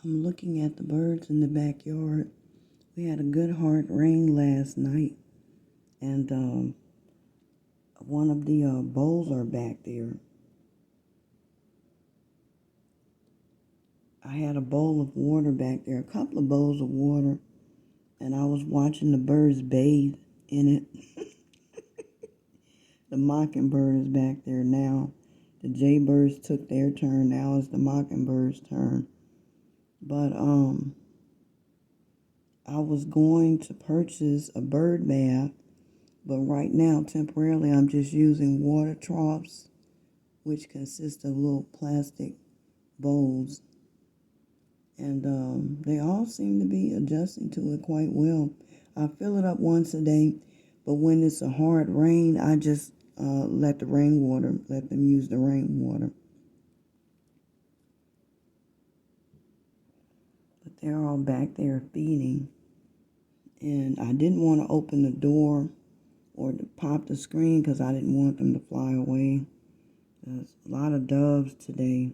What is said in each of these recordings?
I'm looking at the birds in the backyard. We had a good hard rain last night, and one of the bowls are back there. I had a bowl of water back there, a couple of bowls of water, and I was watching the birds bathe in it. The mockingbird is back there now. The jaybirds took their turn. Now it's the mockingbird's turn. But I was going to purchase a bird bath, but right now, temporarily, I'm just using water troughs, which consist of little plastic bowls. And they all seem to be adjusting to it quite well. I fill it up once a day, but when it's a hard rain, I just let them use the rainwater. But they're all back there feeding. And I didn't want to open the door or to pop the screen because I didn't want them to fly away. There's a lot of doves today.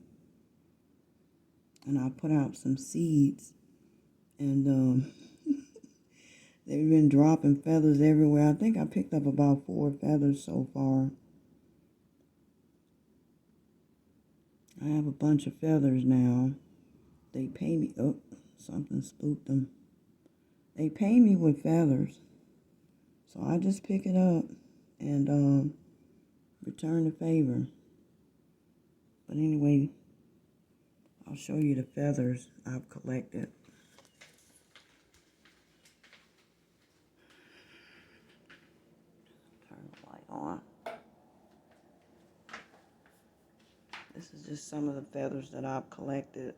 And I put out some seeds. And they've been dropping feathers everywhere. I think I picked up about 4 feathers so far. I have a bunch of feathers now. They pay me. Oh, something spooked them. They pay me with feathers. So I just pick it up and return the favor. But anyway, I'll show you the feathers I've collected. Turn the light on. This is just some of the feathers that I've collected.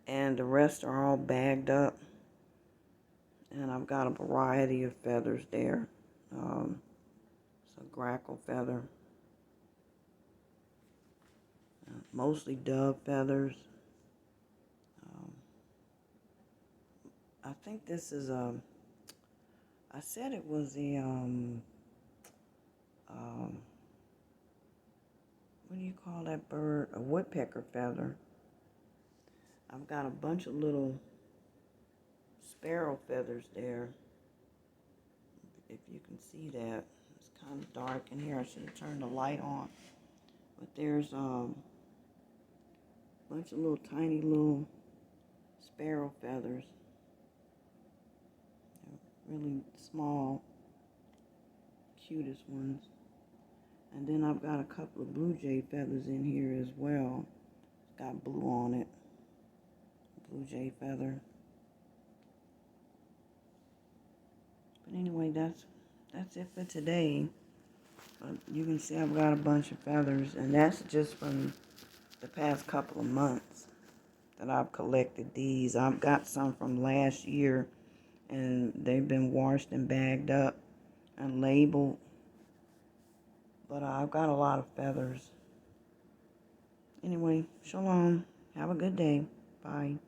And the rest are all bagged up. And I've got a variety of feathers there. It's a grackle feather. Mostly dove feathers. I think this is I said it was a, what do you call that bird? A woodpecker feather. I've got a bunch of little sparrow feathers there. If you can see that. It's kind of dark in here. I should have turned the light on. But there's a bunch of little tiny little sparrow feathers. They're really small, cutest ones. And then I've got a couple of blue jay feathers in here as well. It's got blue on it. Blue jay feather. But anyway, that's it for today. But you can see I've got a bunch of feathers, and that's just from the past couple of months that I've collected these. I've got some from last year, and they've been washed and bagged up and labeled. But I've got a lot of feathers. Anyway, shalom. Have a good day. Bye.